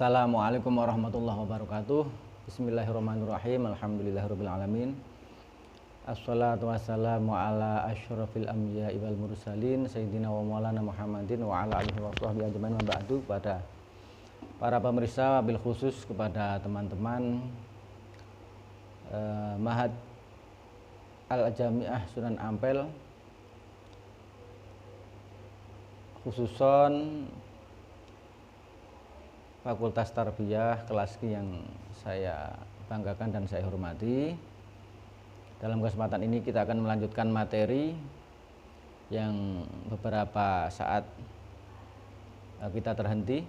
Assalamualaikum warahmatullahi wabarakatuh. Bismillahirrahmanirrahim. Alhamdulillahirabbil alamin. Assalatu wassalamu ala asyrafil anbiya'i wal mursalin sayyidina wa maulana Muhammadin wa ala alihi washabbihi ajmain wa ba'du. Kepada para pemirsa, wabil khusus kepada teman-teman Ma'had Al-Jami'ah Sunan Ampel, khususon Fakultas Tarbiyah kelas Q yang saya banggakan dan saya hormati. Dalam kesempatan ini kita akan melanjutkan materi yang beberapa saat kita terhenti.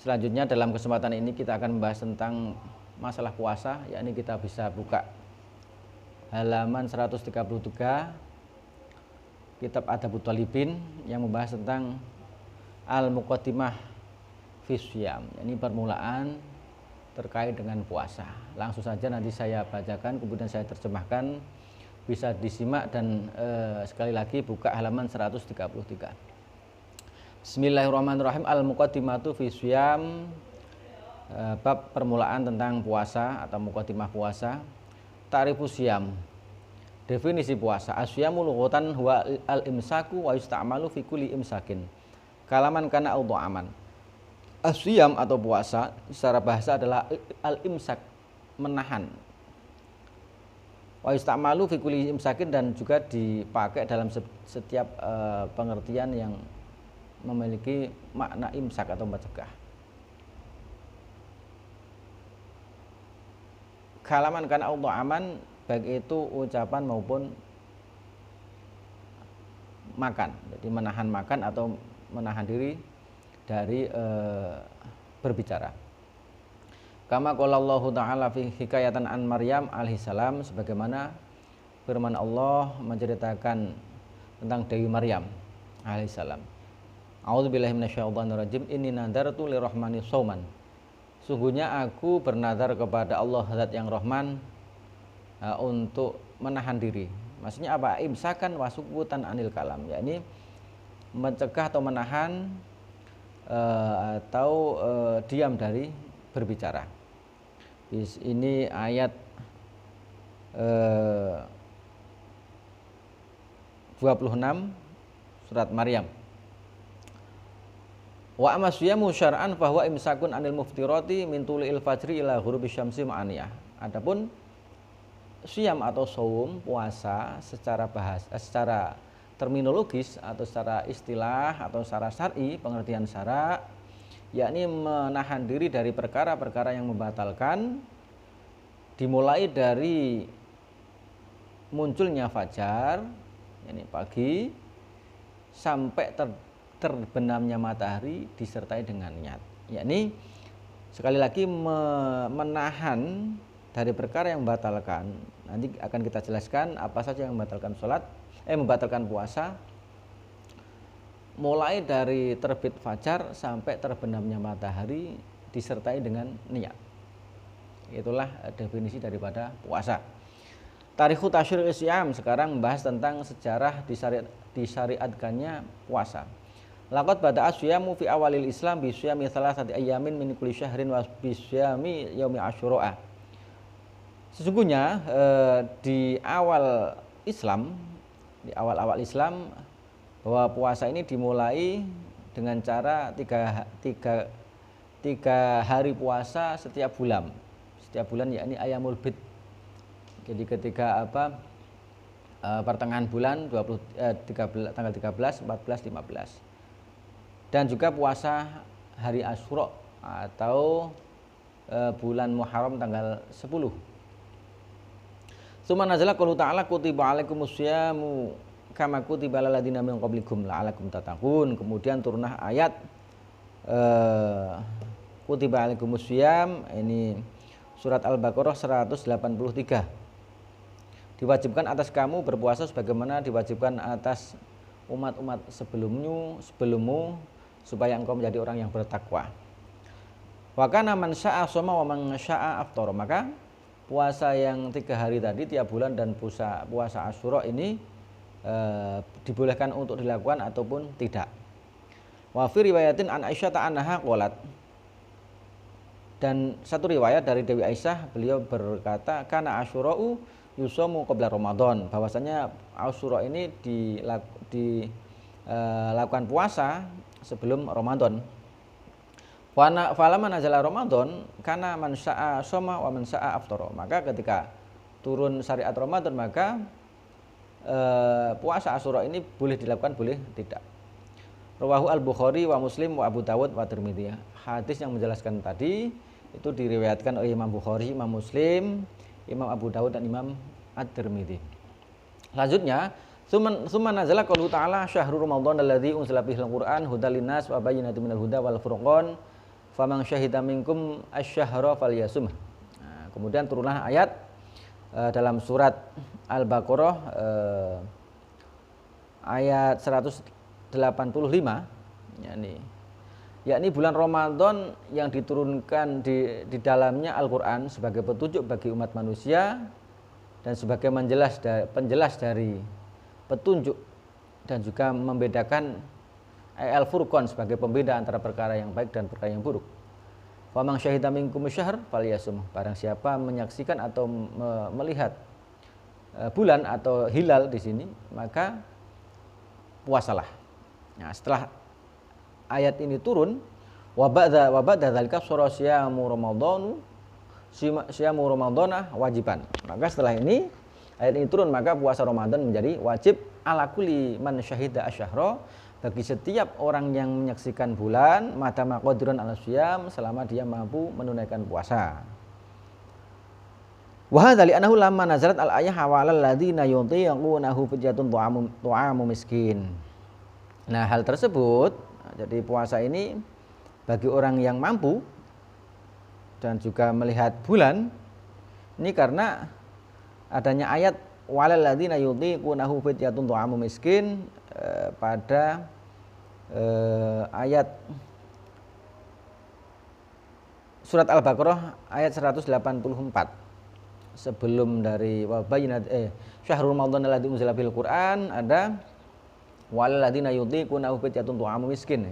Selanjutnya dalam kesempatan ini kita akan membahas tentang masalah puasa, yakni kita bisa buka halaman 133 kitab Adabut Thalibin yang membahas tentang Al-Muqaddimah Fisyam, ini permulaan terkait dengan puasa. Langsung saja nanti saya bacakan, kemudian saya terjemahkan, bisa disimak dan sekali lagi buka halaman 133. Bismillahirrahmanirrahim. Al-Muqaddimatu Fisyam, bab permulaan tentang puasa atau muqaddimah puasa. Ta'rifus syiyam, definisi puasa. Asyamu lughatan huwa al-imsaku wa yusta'malu fi kulli imsakin kalaman kana au aman. Asyam atau puasa secara bahasa adalah al-imsak, menahan. Wa yusta'malu fi kulli imsakin, dan juga dipakai dalam setiap pengertian yang memiliki makna imsak atau mencegah. Kalaman kana au aman, baik itu ucapan maupun makan. Jadi menahan makan atau menahan diri dari berbicara. Kama qala Allah Ta'ala fi hikayatan an Maryam alaihissalam, sebagaimana firman Allah menceritakan tentang Dewi Maryam alaihissalam. A'udzubillahi minasyaitonirrajim. Inni nadartu lirrahmani shauman. Sungguhnya aku bernadar kepada Allah Zat yang Rahman untuk menahan diri. Maksudnya apa? Imsakan wasukutan anil kalam, yakni mencegah atau menahan atau diam dari berbicara. Ini ayat 26 surat Maryam. Wa amasyamu syar'an bahwa imsakun anil muftirati min tulil fajri ila ghurubi syamsi ma'aniyah. Adapun syam atau saum, puasa secara secara terminologis atau secara istilah atau secara syar'i, pengertian syara, yakni menahan diri dari perkara-perkara yang membatalkan, dimulai dari munculnya fajar, yakni pagi, sampai terbenamnya matahari disertai dengan niat. Yakni sekali lagi menahan dari perkara yang membatalkan. Nanti akan kita jelaskan apa saja yang membatalkan membatalkan puasa, mulai dari terbit fajar sampai terbenamnya matahari disertai dengan niat. Itulah definisi daripada puasa. Tarikhu tasyri'is syiyam, sekarang membahas tentang sejarah disyariatkannya puasa. Laqad bada'a syiyamu fi awalil Islam bi syiyami thalathati ayyamin min kulli syahrin wa bi syiyami yaumi asyura. Sesungguhnya di awal Islam bahwa puasa ini dimulai dengan cara tiga hari puasa setiap bulan, yakni ayamul bid. Jadi ketika pertengahan bulan tanggal 13, 14, 15, dan juga puasa hari Asyura atau bulan Muharram tanggal 10. Tsumma nazala qoulu ta'ala kutiba 'alaikumus syamu kama kutiba 'alal ladzina min qablikum la'allakum tattaqun. Kemudian turunlah ayat kutiba 'alaikumus syam, ini surat Al-Baqarah 183. Diwajibkan atas kamu berpuasa sebagaimana diwajibkan atas umat-umat sebelummu supaya engkau menjadi orang yang bertakwa. Wa kana man syaa shoma wa man syaa aftara. Maka puasa yang 3 hari tadi tiap bulan dan puasa Asyura ini dibolehkan untuk dilakukan ataupun tidak. Wa fi riwayatin an Aisyah anha qalat. Dan satu riwayat dari Dewi Aisyah, beliau berkata, kana Asyura'u yusamu qabla Ramadan, bahwasanya Asyura ini dilakukan puasa sebelum Ramadan. Falamma nazala Ramadan kana man syaa shoma wa man syaa aftara. Maka ketika turun syariat Ramadan, maka puasa Asyura ini boleh dilakukan, boleh tidak. Rawahu Al-Bukhari wa Muslim wa Abu Dawud wa Tirmidzi. Hadis yang menjelaskan tadi itu diriwayatkan oleh Imam Bukhari, Imam Muslim, Imam Abu Dawud dan Imam At-Tirmidzi. Selanjutnya, summa nazala qaulu ta'ala syahrul ramadhan alladzi unzila fihil qur'an hudal linnas wa bayyinatin minal huda wal furqan faman syahida minkum asy-syahra falyasum. Nah, kemudian turunlah ayat dalam surat Al-Baqarah ayat 185, yakni bulan Ramadan yang diturunkan di dalamnya Al-Qur'an sebagai petunjuk bagi umat manusia dan sebagai penjelas dari petunjuk, dan juga membedakan Al-Furqan sebagai pembeda antara perkara yang baik dan perkara yang buruk. Faman syahida minkum syahr falyasum. Barang siapa menyaksikan atau melihat bulan atau hilal di sini, maka puasalah. Nah, setelah ayat ini turun, wa ba'da dzalika syamu ramadhana wajiban. Maka setelah ini ayat ini turun, maka puasa Ramadan menjadi wajib ala kulli man syahida asyhara, bagi setiap orang yang menyaksikan bulan madama qadiran ala syiyam, selama dia mampu menunaikan puasa. Wa hadza li annahu lamma nazalat al ayah hawalal ladzina yutiqunahu fidyatun tu'amu miskin. Nah, hal tersebut, jadi puasa ini bagi orang yang mampu dan juga melihat bulan ini karena adanya ayat walal ladzina yutiqunahu fidyatun tu'amu miskin pada ayat surat Al-Baqarah ayat 184 sebelum dari syahrul ramadhan alladzi unzila fil Qur'an ada walal ladzina yutiqunahu fidyatun tu'amu miskin.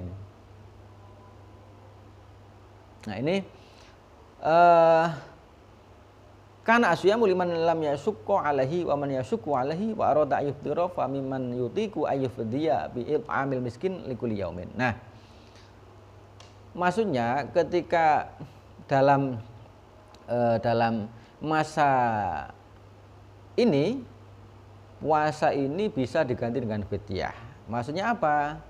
Nah, ini kana asyamu liman lam yasukku alaihi wa man yasukku alaihi wa arada ayuftira fa mimman yutiku ayufdiya bi it'amil miskin likulli yaumin. Nah, maksudnya ketika dalam masa ini puasa ini bisa diganti dengan fidyah. Maksudnya apa?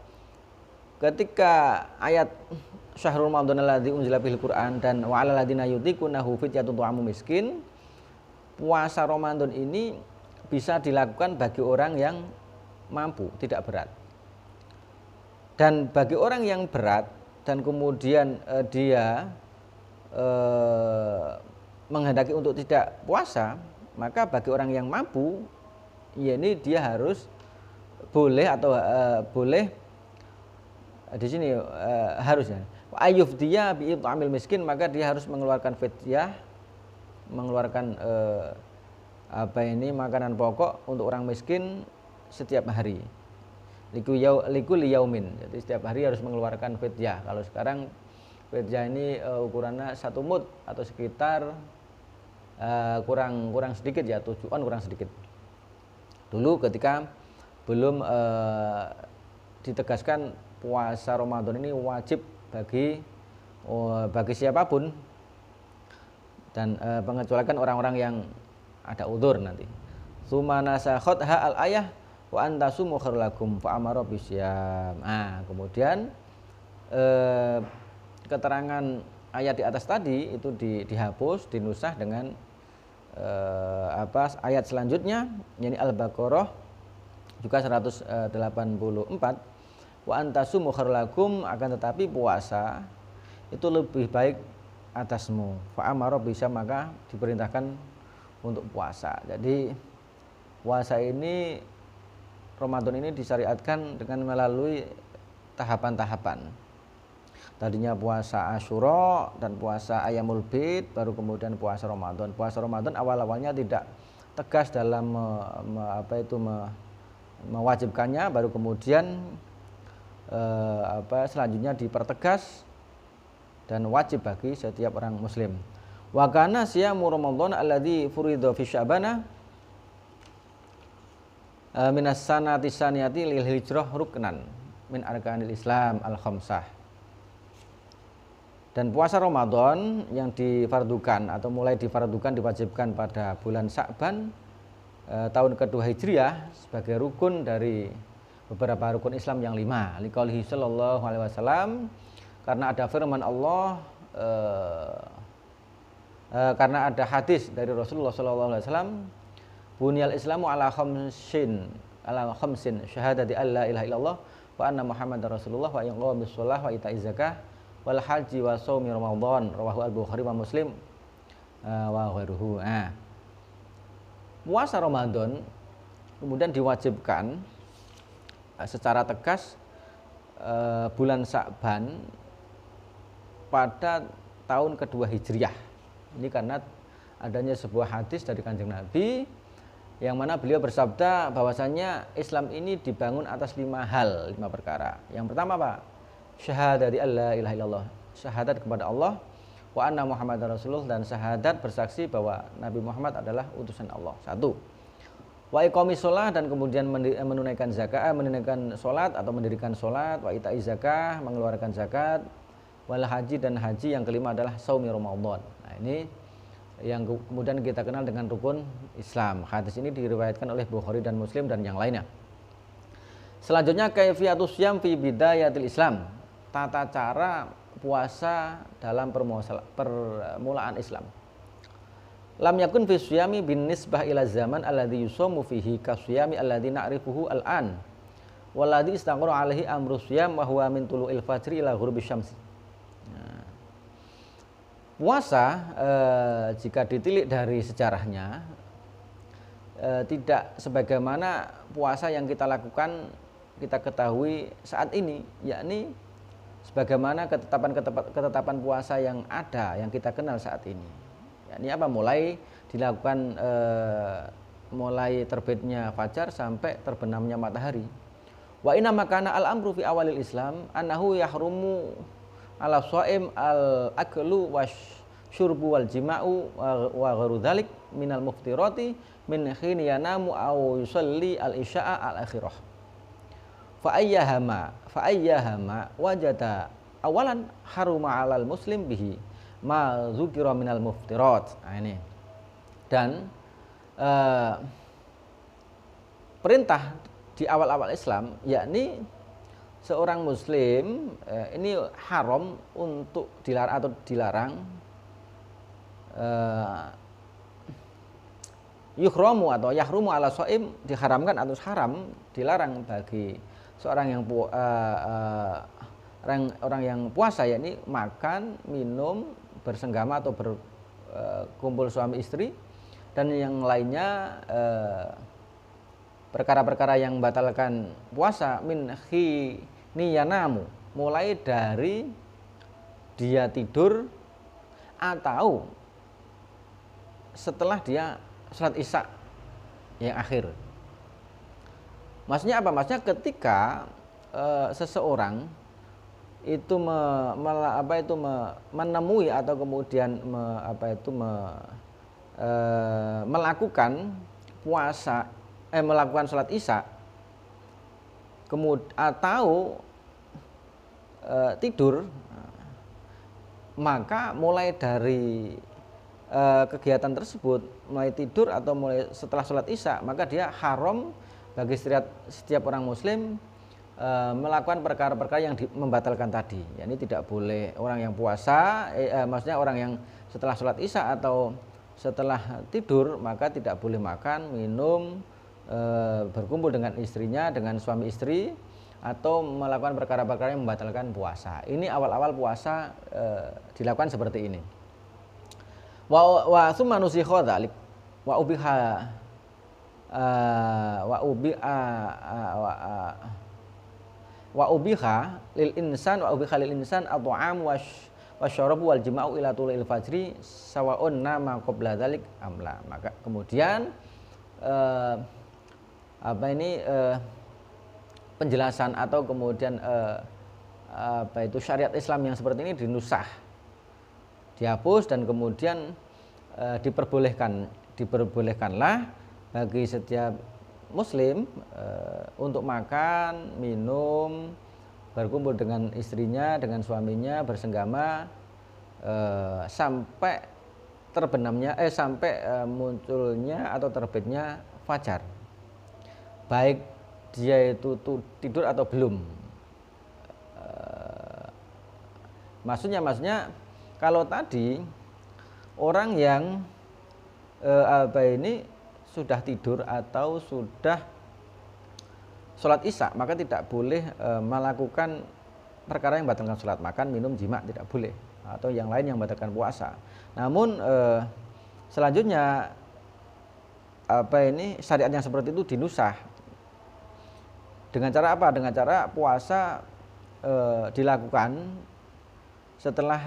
Ketika ayat syahrul ramadhan alladzi unzila fihil Qur'an dan wa 'alal ladzina yutiqunahu fidyatun tu'amu miskin, puasa Ramadan ini bisa dilakukan bagi orang yang mampu, tidak berat. Dan bagi orang yang berat dan kemudian dia menghendaki untuk tidak puasa, maka bagi orang yang mampu, yakni dia harus boleh atau boleh di sini harusnya ayufdiya bi it'amil miskin, maka dia harus mengeluarkan fidyah, mengeluarkan makanan pokok untuk orang miskin setiap hari. Likulli yaumin. Jadi setiap hari harus mengeluarkan fidyah. Kalau sekarang fidyah ini ukurannya 1 mud atau sekitar kurang sedikit ya, 7 on kurang sedikit. Dulu ketika belum ditegaskan puasa Ramadan ini wajib bagi siapapun, dan pengecualian orang-orang yang ada udzur nanti. Tsumma nasakhotha al ayah wa antasumu khairul lakum fa amara bisyam. Nah, kemudian keterangan ayat di atas tadi itu dihapus, dinusah dengan ayat selanjutnya, yakni Al-Baqarah juga 184, wa antasumu khairul lakum, akan tetapi puasa itu lebih baik atasmu. Fa amara bisyam, maka diperintahkan untuk puasa. Jadi puasa ini, Ramadan ini disyariatkan dengan melalui tahapan-tahapan. Tadinya puasa Asyura dan puasa Ayyamul Bid, baru kemudian puasa Ramadan. Puasa Ramadan awal-awalnya tidak tegas dalam mewajibkannya, baru kemudian selanjutnya dipertegas dan wajib bagi setiap orang muslim. Wa kana siyamu Ramadan alladzi furidha fi Sya'bana minas sanati saniyati lil hijrah ruknan min arkanil Islam al khamsah. Dan puasa Ramadan yang difardukan atau mulai difardukan diwajibkan pada bulan Sya'ban tahun kedua Hijriah sebagai rukun dari beberapa rukun Islam yang 5. Liqaulihi sallallahu alaihi wasallam, karena ada firman Allah, karena ada hadis dari Rasulullah sallallahu alaihi wasallam, bunyal Islamu ala khamsin syahadati alla ilaha illallah wa anna Muhammadar Rasulullah wa iqamis shalah wa ita'iz zakah wal haji wa shaumi Ramadan rawahu al-Bukhari wa Muslim wa ghairuhu. Puasa Ramadan kemudian diwajibkan secara tegas bulan Sya'ban pada tahun kedua Hijriah. Ini karena adanya sebuah hadis dari Kanjeng Nabi yang mana beliau bersabda bahwasanya Islam ini dibangun atas 5 hal, 5 perkara. Yang pertama apa? Syahadati alla ilaha illallah, syahadat kepada Allah, wa anna Muhammadar Rasulullah, dan syahadat bersaksi bahwa Nabi Muhammad adalah utusan Allah. 1. Wa iqamis shalah, dan kemudian menunaikan zakat, menunaikan salat atau mendirikan salat, wa ita'iz zakah, mengeluarkan zakat, wal haji, dan haji. Yang kelima adalah shaumi Ramadan. Nah, ini yang kemudian kita kenal dengan rukun Islam. Hadis ini diriwayatkan oleh Bukhari dan Muslim dan yang lainnya. Selanjutnya kaifiyatus syam fi bidayatil Islam, tata cara puasa dalam permulaan Islam. Lam yakun fi syami bin nisbah ila zaman alladhi yusamu fihi kasyami alladhi na'rifuhu al-an walladhi istaqara alaihi amru syam wa huwa min tulu'il fajri ila ghurubi syamsi. Puasa jika ditilik dari sejarahnya tidak sebagaimana puasa yang kita lakukan, kita ketahui saat ini, yakni sebagaimana ketetapan puasa yang ada, yang kita kenal saat ini. Yakni apa? Mulai dilakukan mulai terbitnya fajar sampai terbenamnya matahari. Wa inna makana al-amru fi awalil Islam annahu yahrumu ala shaim al-aklu wasyurbu wal jima'u wa ghairu dzalik minal muftirati min hin yanamu aw yusalli al-isya'a al-akhirah. Fa ayyahama wajada awalan haruma 'alal muslim bihi ma dzukira minal muftirat. Nah, ini. Dan perintah di awal-awal Islam, yakni seorang muslim ini haram untuk dilarang yuhramu atau yahrumu ala shaim, diharamkan atau haram, dilarang bagi seorang yang orang yang puasa, yakni makan, minum, bersenggama atau berkumpul suami istri dan yang lainnya, perkara-perkara yang membatalkan puasa, min niyanamu, mulai dari dia tidur atau setelah dia salat isya yang akhir. Maksudnya apa? Maksudnya ketika seseorang itu menemui atau kemudian melakukan puasa, melakukan salat isya atau tidur, maka mulai dari kegiatan tersebut, mulai tidur atau mulai setelah salat isya, maka dia haram bagi setiap orang muslim melakukan perkara-perkara yang membatalkan tadi. Yani tidak boleh orang yang puasa, maksudnya orang yang setelah sholat isya atau setelah tidur, maka tidak boleh makan, minum, berkumpul dengan istrinya, dengan suami istri, atau melakukan perkara-perkara yang membatalkan puasa. Ini awal-awal puasa dilakukan seperti ini. Wa summa nusikha dzalik wa ubiha wa ubiha lil insan at-ta'am wasyarabu wal jima'u ila tulil fajri sawaun nama qabla dzalik amla. Maka kemudian penjelasan atau kemudian apa itu syariat Islam yang seperti ini dinusah, dihapus, dan kemudian diperbolehkanlah bagi setiap muslim untuk makan, minum, berkumpul dengan istrinya, dengan suaminya, bersenggama sampai munculnya atau terbitnya fajar, baik dia itu tidur atau belum. Maksudnya kalau tadi orang yang sudah tidur atau sudah sholat isya, maka tidak boleh melakukan perkara yang membatalkan sholat, makan, minum, jima, tidak boleh, atau yang lain yang membatalkan puasa. Namun selanjutnya syariat yang seperti itu dinusah dengan cara apa? Dengan cara puasa dilakukan setelah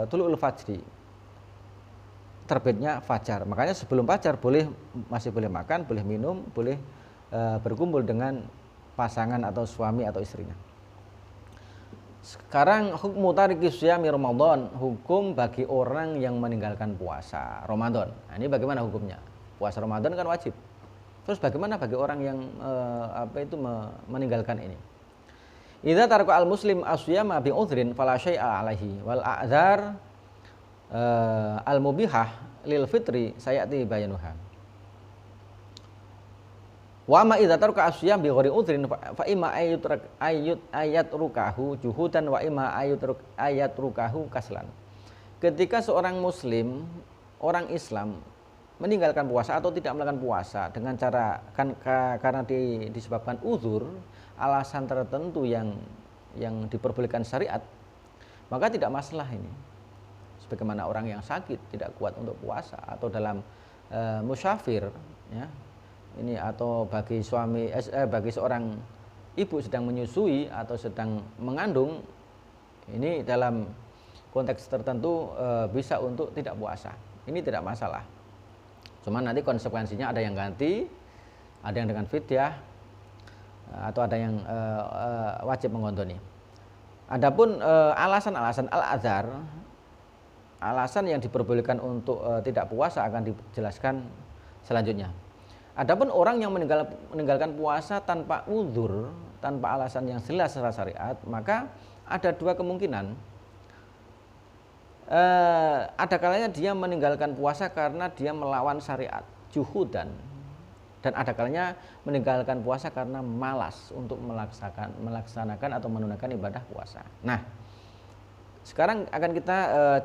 tulu'ul fajri, terbitnya fajar. Makanya sebelum fajar masih boleh makan, boleh minum, boleh berkumpul dengan pasangan atau suami atau istrinya. Sekarang hukum tariki syami Ramadan, hukum bagi orang yang meninggalkan puasa Ramadan. Nah, ini bagaimana hukumnya? Puasa Ramadan kan wajib. Terus bagaimana bagi orang yang meninggalkan ini? Idza taraka al-muslim asyama bi udhrin fala syai'a alaihi wal a'dzar al-mubihah lil fitri sayati bayanuha. Wa ma idza taraka asyam bi ghairi udhrin fa imma ayat rukahu juhudan wa imma ayat rukahu kaslan. Ketika seorang muslim, orang Islam meninggalkan puasa atau tidak melakukan puasa dengan cara karena disebabkan uzur, alasan tertentu yang diperbolehkan syariat, maka tidak masalah ini. Sebagaimana orang yang sakit tidak kuat untuk puasa, atau dalam musyafir, ya, ini, atau bagi seorang ibu sedang menyusui atau sedang mengandung, ini dalam konteks tertentu bisa untuk tidak puasa. Ini tidak masalah. Cuma nanti konsekuensinya ada yang ganti, ada yang dengan fidyah, atau ada yang wajib mengontoni. Adapun alasan-alasan al-adzar, alasan yang diperbolehkan untuk tidak puasa akan dijelaskan selanjutnya. Adapun orang yang meninggalkan puasa tanpa uzur, tanpa alasan yang jelas secara syariat, maka ada dua kemungkinan. Ada kalanya dia meninggalkan puasa karena dia melawan syariat, juhudan, dan ada kalanya meninggalkan puasa karena malas untuk melaksanakan atau menunaikan ibadah puasa. Nah, sekarang akan kita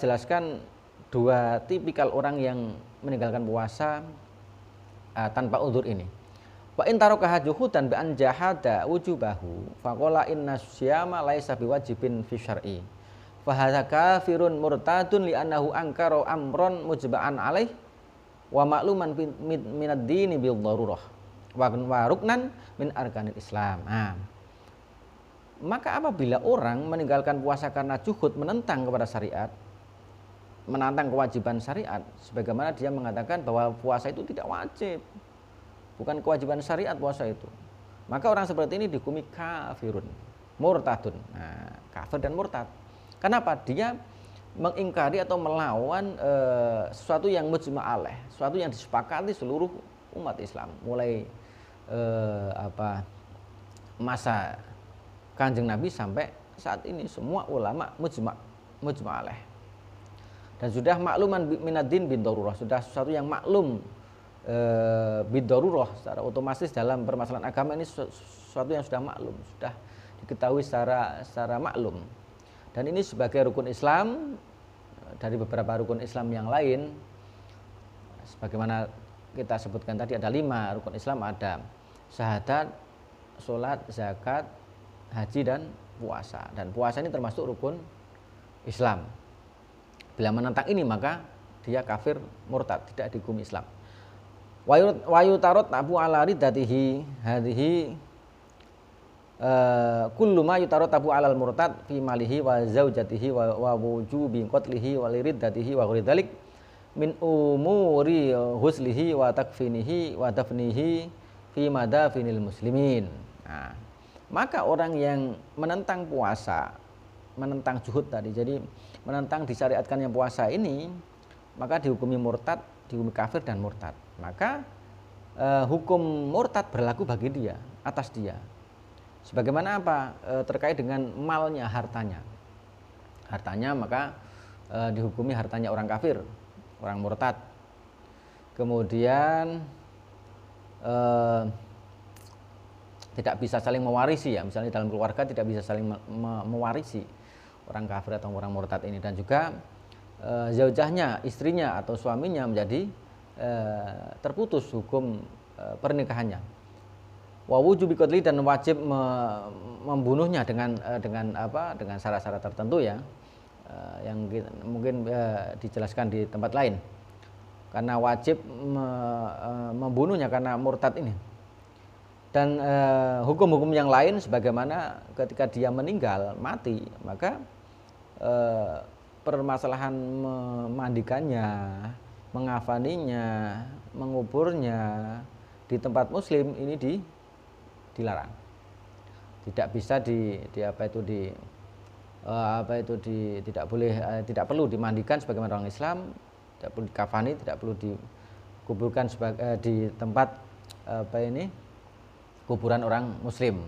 jelaskan dua tipikal orang yang meninggalkan puasa tanpa uzur ini. Wa in tarakaha juhudan bi an jahada wujubahu faqala inna syiyama laisa biwajibin fi syar'i. Fa hadza kafirun murtadun li annahu ankara amron mujba'an alaih wa ma'luman minad dini bil darurah wa ruknan min arkanil Islam. Maka apabila orang meninggalkan puasa karena juhud, menentang kepada syariat, menantang kewajiban syariat, sebagaimana dia mengatakan bahwa puasa itu tidak wajib, bukan kewajiban syariat puasa itu, maka orang seperti ini dihukumi kafirun, murtadun. Kafir dan murtad. Kenapa? Dia mengingkari atau melawan sesuatu yang mujma' alaih, sesuatu yang disepakati seluruh umat Islam, mulai masa Kanjeng Nabi sampai saat ini, semua ulama mujma' alaih. Dan sudah makluman minaddin bin darurah, sudah sesuatu yang maklum bin darurah, secara otomatis dalam permasalahan agama ini sesuatu yang sudah maklum, sudah diketahui secara maklum. Dan ini sebagai rukun Islam dari beberapa rukun Islam yang lain. Sebagaimana kita sebutkan tadi, ada 5 rukun Islam, ada syahadat, sholat, zakat, haji, dan puasa. Dan puasa ini termasuk rukun Islam. Bila menentang ini maka dia kafir murtad, tidak dihukumi Islam. Wa yutarot tabu ala riddatihi hadhihi kullu ma yutaratabu alal murtad fi malihi wa zaujatihi wa wujubi qatlihi wa liriddatihi wa ghairi dzalik min umuri huslihi wa takfinihi wa dafnihi fi madafinil muslimin. Maka orang yang menentang puasa, menentang juhud tadi, jadi menentang disyariatkannya puasa ini, maka dihukumi murtad, dihukumi kafir dan murtad. Maka hukum murtad berlaku bagi dia, atas dia. Sebagaimana apa? Terkait dengan malnya, hartanya. Hartanya maka dihukumi hartanya orang kafir, orang murtad. Kemudian tidak bisa saling mewarisi ya, misalnya dalam keluarga tidak bisa saling mewarisi orang kafir atau orang murtad ini, dan juga zaujahnya, istrinya atau suaminya menjadi terputus hukum pernikahannya. Wa wujubi qatli, dan wajib membunuhnya dengan syarat-syarat tertentu ya, yang mungkin dijelaskan di tempat lain. Karena wajib membunuhnya karena murtad ini. Dan hukum-hukum yang lain sebagaimana ketika dia meninggal, mati, maka permasalahan memandikannya, mengafaninya, menguburnya di tempat muslim ini dilarang. Tidak bisa tidak perlu dimandikan sebagaimana orang Islam, tidak perlu dikafani, tidak perlu dikuburkan di tempat kuburan orang muslim.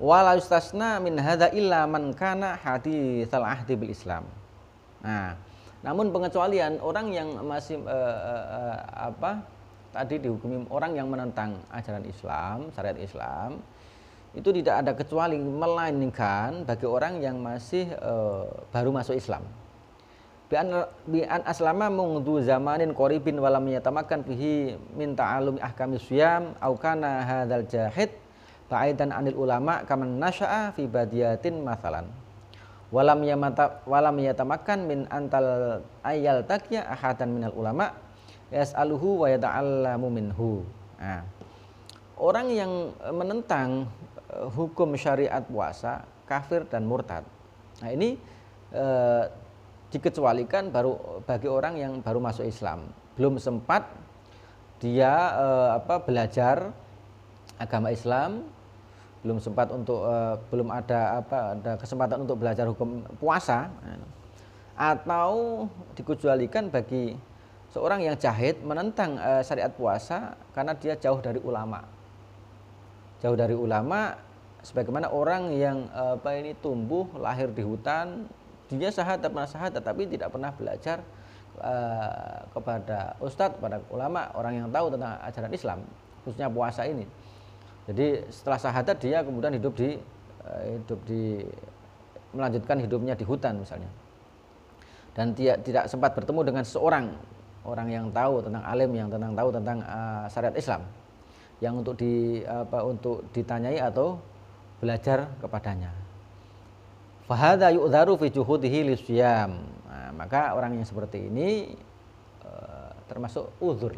Wala yustasna min hadza illa man kana haditsal ahdi bil Islam. Nah, namun pengecualian orang yang masih tadi dihukumi orang yang menentang ajaran Islam, syariat Islam, itu tidak ada kecuali melainkan bagi orang yang masih baru masuk Islam. Bi an aslama mundu zamanin qaribin walam yatamakan fihi min ta'allumi ahkamis siyam au kana hadzal jahid ba'idan anil ulama kaman nasya'a fi badiyatin masalan. Walam yatamakan min antal ayyal taqya ahadan minal ulama yas'aluhu wa yata'allamu minhu. Nah, orang yang menentang hukum syariat puasa kafir dan murtad. Nah, ini dikecualikan baru bagi orang yang baru masuk Islam, belum sempat dia belajar agama Islam, belum sempat untuk belum ada kesempatan untuk belajar hukum puasa, atau dikecualikan bagi seorang yang jahid menentang syariat puasa karena dia jauh dari ulama. Jauh dari ulama, sebagaimana orang yang tumbuh lahir di hutan, dia pernah syahadat tapi tidak pernah belajar kepada ustadz, kepada ulama, orang yang tahu tentang ajaran Islam, khususnya puasa ini. Jadi setelah syahadat dia kemudian melanjutkan hidupnya di hutan misalnya, dan tidak sempat bertemu dengan seorang orang yang tahu tentang alim, yang tahu tentang syariat Islam, yang untuk ditanyai atau belajar kepadanya. Fahadha yu'dharu fi juhudihi lisyam. Nah, maka orang yang seperti ini termasuk uzur.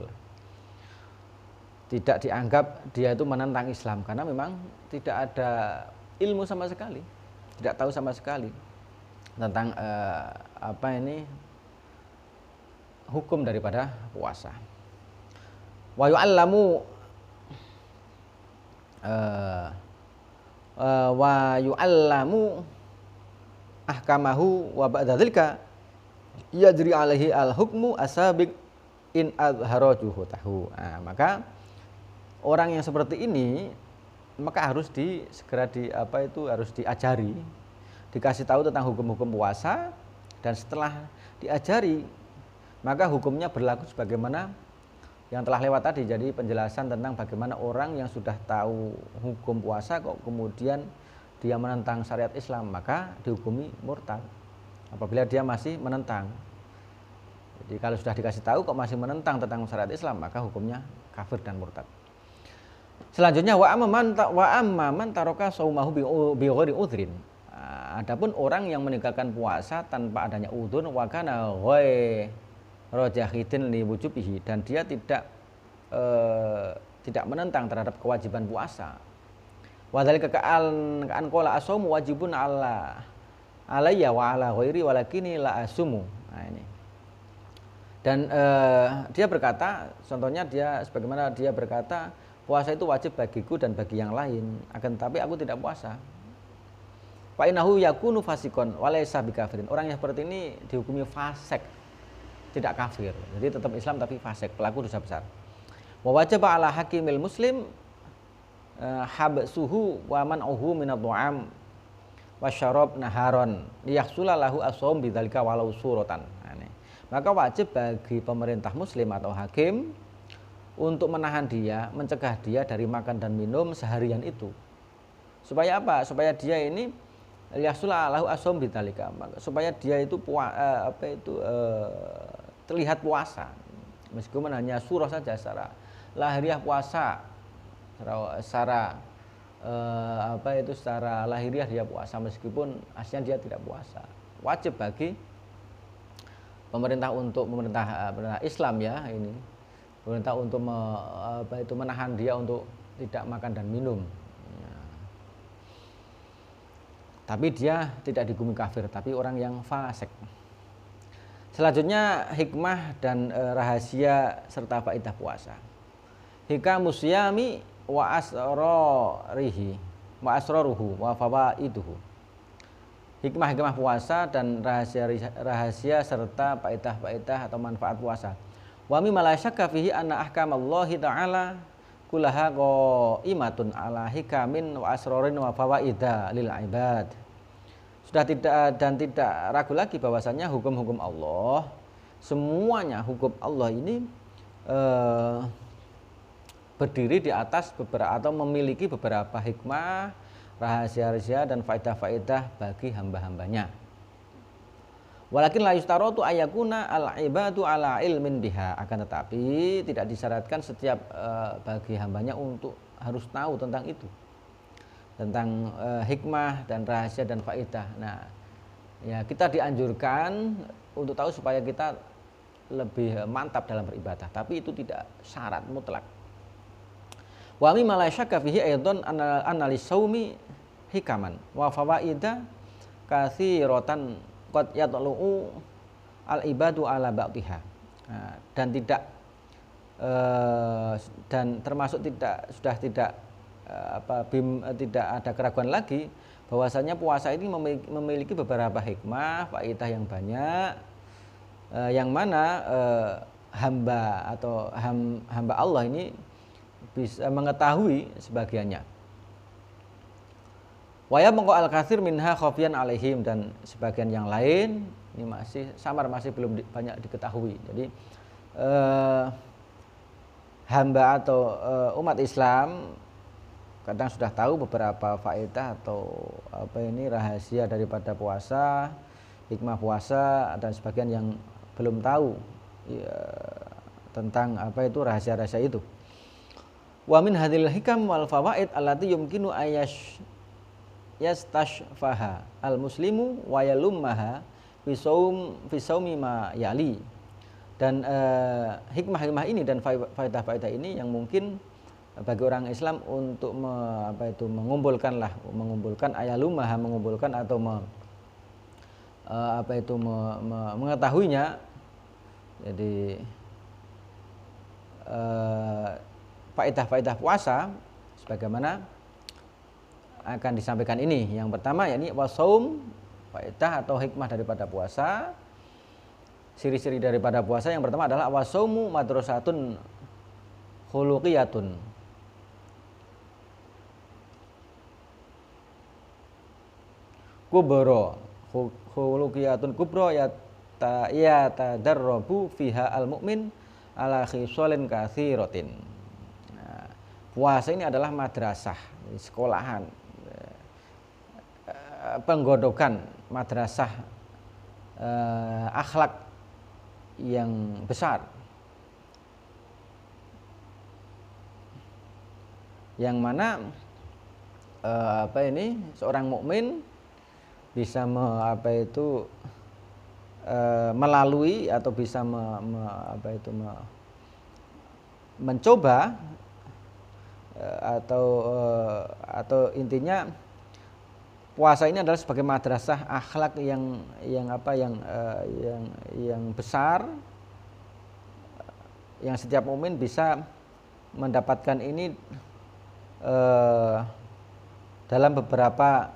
Tidak dianggap dia itu menentang Islam karena memang tidak ada ilmu sama sekali, tidak tahu sama sekali tentang hukum daripada puasa. Wa yu'allamu ahkamahu wa ba'da dzalika yajri alaihi al-hukmu asabiq in azhara juhutahu. Nah, maka orang yang seperti ini maka harus harus diajari, dikasih tahu tentang hukum-hukum puasa, dan setelah diajari maka hukumnya berlaku sebagaimana yang telah lewat tadi. Jadi penjelasan tentang bagaimana orang yang sudah tahu hukum puasa kok kemudian dia menentang syariat Islam, maka dihukumi murtad apabila dia masih menentang. Jadi kalau sudah dikasih tahu kok masih menentang tentang syariat Islam, maka hukumnya kafir dan murtad. Selanjutnya wa amma man taraka shaumahu bi ghairi udhrin. Adapun orang yang meninggalkan puasa tanpa adanya udhur, wa kana rajahidin li wujubihi, dan dia tidak menentang terhadap kewajiban puasa. Wa dzalika ka'an qala as-shaumu wajibun ala alayya wa ala ghairi walakini la asumu. Nah ini. Dan dia berkata, contohnya dia sebagaimana dia berkata, puasa itu wajib bagiku dan bagi yang lain, akan tetapi aku tidak puasa. Fa innahu yakunu fasikon wa laysa bikafirin. Orang yang seperti ini dihukumi fasik, tidak kafir. Jadi tetap Islam tapi fasik, pelaku dosa besar. Wa wajaba ala hakimil muslim habsuhu wa man'uhu minadh dhu'am wa syarab naharon liyahsula lahu as-shaum bidzalika walau suratan. Maka wajib bagi pemerintah muslim atau hakim untuk menahan dia, mencegah dia dari makan dan minum seharian itu. Supaya apa? Supaya dia ini liyahsula lahu as-shaum bidzalika, supaya dia itu terlihat puasa. Meskipun hanya surah saja secara lahiriah puasa, secara secara lahiriah dia puasa meskipun aslinya dia tidak puasa. Wajib bagi pemerintah Islam ya ini, pemerintah untuk menahan dia untuk tidak makan dan minum. Ya. Tapi dia tidak dihukumi kafir, tapi orang yang fasik. Selanjutnya hikmah dan rahasia serta faedah puasa. Hikamusyami wa asraruhu wa fawaiduhu. Hikmah-hikmah puasa dan rahasia serta faedah-faedah atau manfaat puasa. Wa mimma la syakka fihi anna ahkamallahi ta'ala kullaha qaimatun ala hikamin wa asrarin wa fawaida lil ibad. Sudah tidak ragu lagi bahwasanya hukum-hukum Allah, semuanya hukum Allah ini berdiri di atas beberapa atau memiliki beberapa hikmah, rahasia-rahasia dan faedah-faedah bagi hamba-hambanya. Walakin la yustaratu ayakuna al-ibadu ala ilmin biha, akan tetapi tidak disyaratkan setiap bagi hambanya untuk harus tahu tentang itu, tentang hikmah dan rahasia dan faedah. Nah, ya kita dianjurkan untuk tahu supaya kita lebih mantap dalam beribadah, tapi itu tidak syarat mutlak. Wa mimma la syakka fihi aidan analis saumi hikaman wa fawaida katsiratan qad yatlu'u al ibadu ala ba'tiha. Nah, dan tidak dan termasuk tidak ada keraguan lagi bahwasanya puasa ini memiliki beberapa hikmah, faedah yang banyak, yang mana hamba Allah ini bisa mengetahui sebagiannya. Waya mengko al-katsir minha khafiyan alaihim, dan sebagian yang lain ini masih samar, masih belum banyak diketahui. Jadi hamba atau umat Islam kadang sudah tahu beberapa faedah atau rahasia daripada puasa, hikmah puasa, dan sebagian yang belum tahu ya, tentang rahasia-rahasia itu. Wa min hadhil hikam wal fawaid allati yumkinu yastashfaha al muslimu wa yalummaha fi saumi ma yali. Dan hikmah-hikmah ini dan faedah-faedah ini yang mungkin bagi orang Islam untuk mengumpulkan ayalumaha, mengumpulkan atau mengetahuinya. Jadi faedah-faedah puasa sebagaimana akan disampaikan ini. Yang pertama yakni wasaum, faedah atau hikmah daripada puasa. Ciri-ciri daripada puasa yang pertama adalah wasaumu madrasatun khuluqiyatun. Kubra, khuluqiyatun kubra yatadarrabu fiha al-mu'min ala khisalin katsiratin. Nah, puasa ini adalah madrasah, sekolahan, penggodokan, madrasah akhlak yang besar, yang mana seorang mukmin bisa melalui atau bisa mencoba atau intinya puasa ini adalah sebagai madrasah akhlak yang besar, yang setiap mukmin bisa mendapatkan ini dalam beberapa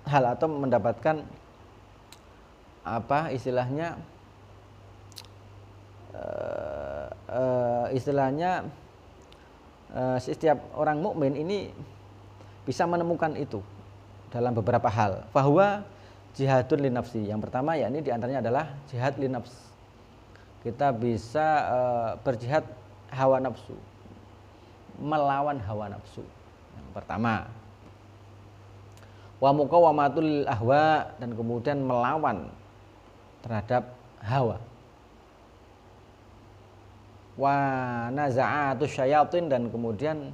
hal, atau mendapatkan setiap orang mukmin ini bisa menemukan itu dalam beberapa hal. Bahwa jihadun linafsi, yang pertama yakni diantaranya adalah jihad linafs. Kita bisa berjihad hawa nafsu, melawan hawa nafsu. Yang pertama, wa muqawamatul ahwa, dan kemudian melawan terhadap hawa. Wa naza'atus syayatin, dan kemudian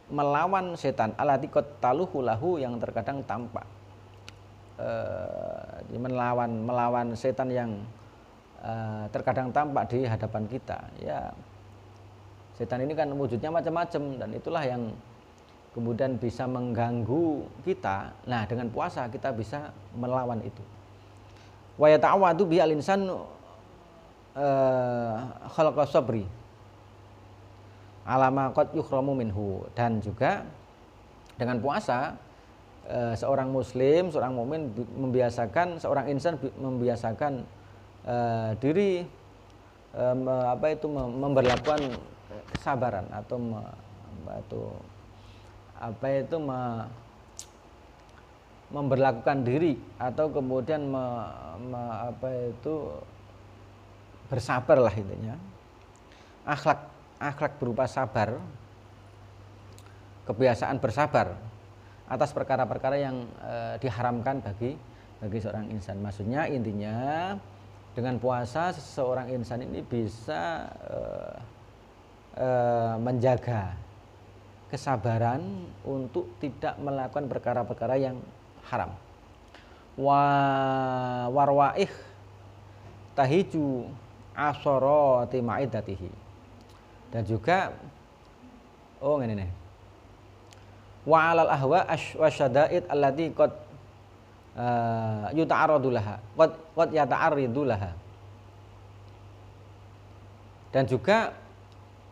melawan setan allati qad taluhu lahu, yang terkadang tampak. Melawan setan yang terkadang tampak di hadapan kita. Ya, setan ini kan wujudnya macam-macam, dan itulah yang kemudian bisa mengganggu kita. Nah, dengan puasa kita bisa melawan itu. Wa yata'awwadu bi al-insan khalqa sabri alama qad yukhramu minhu, dan juga dengan puasa seorang muslim, seorang mukmin membiasakan, seorang insan membiasakan diri memberlakukan kesabaran, atau memberlakukan diri, atau kemudian bersabar lah intinya. Akhlak berupa sabar, kebiasaan bersabar atas perkara-perkara yang diharamkan bagi seorang insan. Maksudnya intinya dengan puasa seorang insan ini bisa menjaga kesabaran untuk tidak melakukan perkara-perkara yang haram. Warwaih tahiju asharati ma'idatihi, dan juga ini nih, wa alal ahwa wasyada'id allati qad yuta'arradu laha qad yata'arridu laha. Dan juga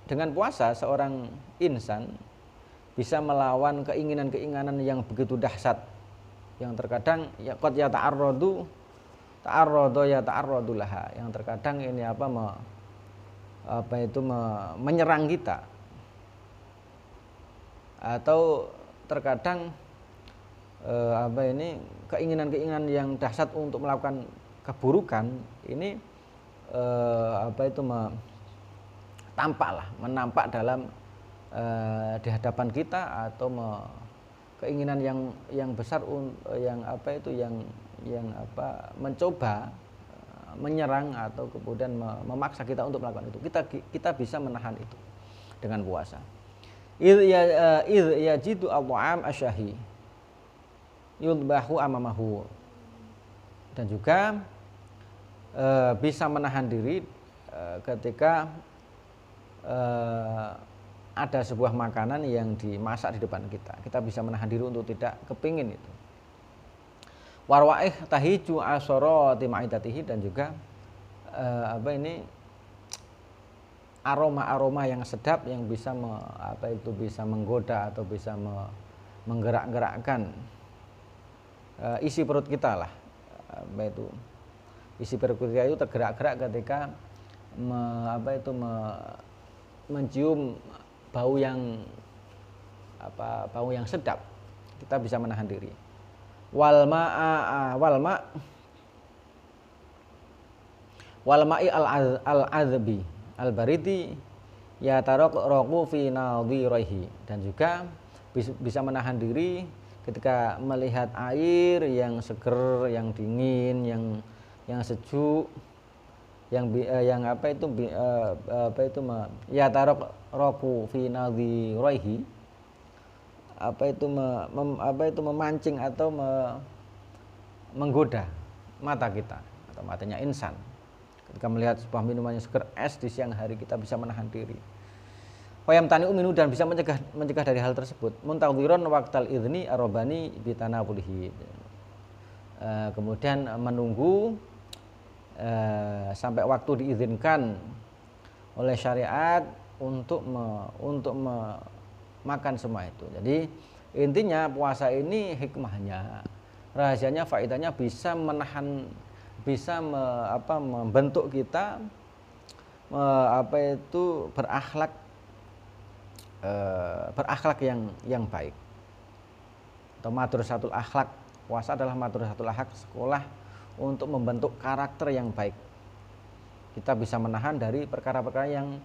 dengan puasa seorang insan bisa melawan keinginan-keinginan yang begitu dahsyat, yang terkadang ya qad yata'arradu laha, yang terkadang ini menyerang kita, atau terkadang keinginan-keinginan yang dahsyat untuk melakukan keburukan ini menampak dalam di hadapan kita, atau keinginan yang besar yang mencoba menyerang, atau kemudian memaksa kita untuk melakukan itu. Kita bisa menahan itu dengan puasa. Idh yajidu al-ta'am asyahi yudbahu amamahu, dan juga bisa menahan diri ketika ada sebuah makanan yang dimasak di depan kita. Kita bisa menahan diri untuk tidak kepingin itu. Warwaih tahiju asharati ma'idatihi, dan juga aroma-aroma yang sedap yang bisa bisa menggoda, atau bisa menggerak-gerakkan isi perut kita lah. Isi perut kita itu tergerak-gerak ketika mencium bau yang sedap. Kita bisa menahan diri. Wal ma'i al-azbi al-baridi yataraqu fi nadhirihi, dan juga bisa menahan diri ketika melihat air yang seger, yang dingin, yang sejuk, yataraqu fi nadhirihi, memancing atau menggoda mata kita atau matanya insan. Ketika melihat sebuah minuman yang seger, es di siang hari, kita bisa menahan diri. Wayam tani uminu dan bisa mencegah dari hal tersebut. Muntadhiron waqtal idzni arabani bitanabulihi. Kemudian menunggu sampai waktu diizinkan oleh syariat untuk makan semua itu. Jadi intinya puasa ini hikmahnya, rahasianya, faedahnya bisa menahan, bisa membentuk kita berakhlak yang baik. Atau madrasatul akhlak. Puasa adalah madrasatul akhlak, sekolah untuk membentuk karakter yang baik. Kita bisa menahan dari perkara-perkara yang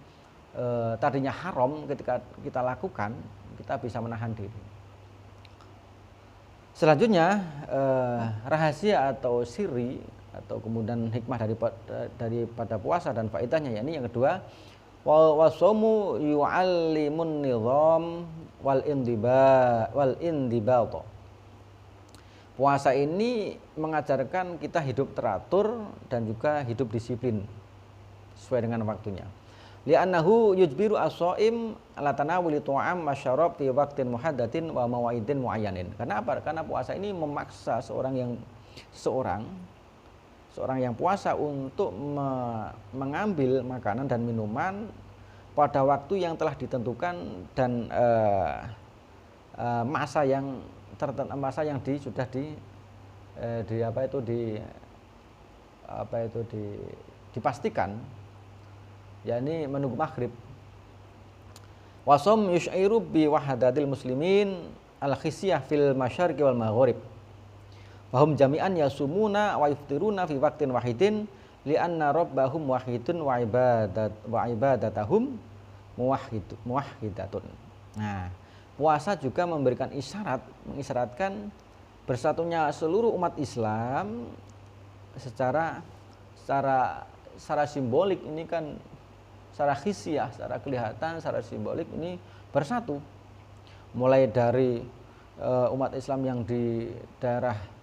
tadinya haram ketika kita lakukan, kita bisa menahan diri. Selanjutnya rahasia atau siri atau kemudian hikmah daripada puasa dan faedahnya, yakni yang kedua, wasomu yu'allimun nizam wal indibat. Puasa ini mengajarkan kita hidup teratur dan juga hidup disiplin sesuai dengan waktunya. Li'annahu yujbiru as-shaim ala tanawuli ta'am masyarab fi waqtin muhaddatin wa mawa'idin muayyanin. Karena apa? Karena puasa ini memaksa seorang yang puasa untuk mengambil makanan dan minuman pada waktu yang telah ditentukan dan masa yang sudah dipastikan, yakni menunggu maghrib. Wasom yushairu bi wahdatil muslimin al khisyah fil masyariqi wal maghrib. Wahum jami'an yasumuna wa yuftiruna fi waqtin wahidin li'anna rabbahum wahidun wa ibadatahum muwahhidatun. Nah, puasa juga memberikan mengisyaratkan bersatunya seluruh umat Islam secara simbolik. Ini kan secara khisyah, secara kelihatan, secara simbolik ini bersatu. Mulai dari umat Islam yang di daerah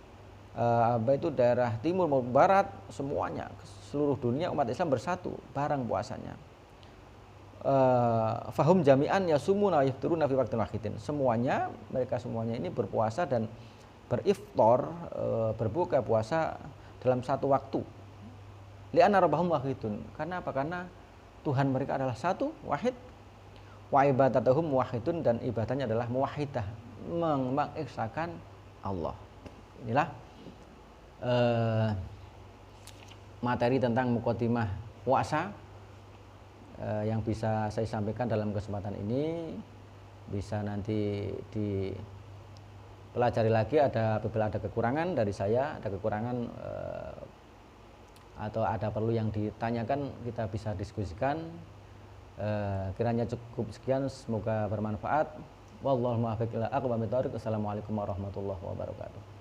daerah timur maupun barat, semuanya seluruh dunia umat Islam bersatu bareng puasanya. Fahum jami'an yasumuna wa yafturuna fi waqtin wahidin. Mereka semuanya ini berpuasa dan beriftar, berbuka puasa dalam satu waktu. Li'anna rabbahum wahidun. Karena apa? Karena Tuhan mereka adalah satu, wahid. Wa ibadatuhum wahidun, dan ibadahnya adalah muwahhidah, mengesahkan Allah. Inilah materi tentang muqaddimah puasa yang bisa saya sampaikan dalam kesempatan ini. Bisa nanti dipelajari lagi, apabila ada kekurangan dari saya, ada kekurangan atau ada perlu yang ditanyakan, kita bisa diskusikan. Kiranya cukup sekian, semoga bermanfaat. Wallahu muwaffiq ila aqwamit thoriq. Assalamualaikum warahmatullahi wabarakatuh.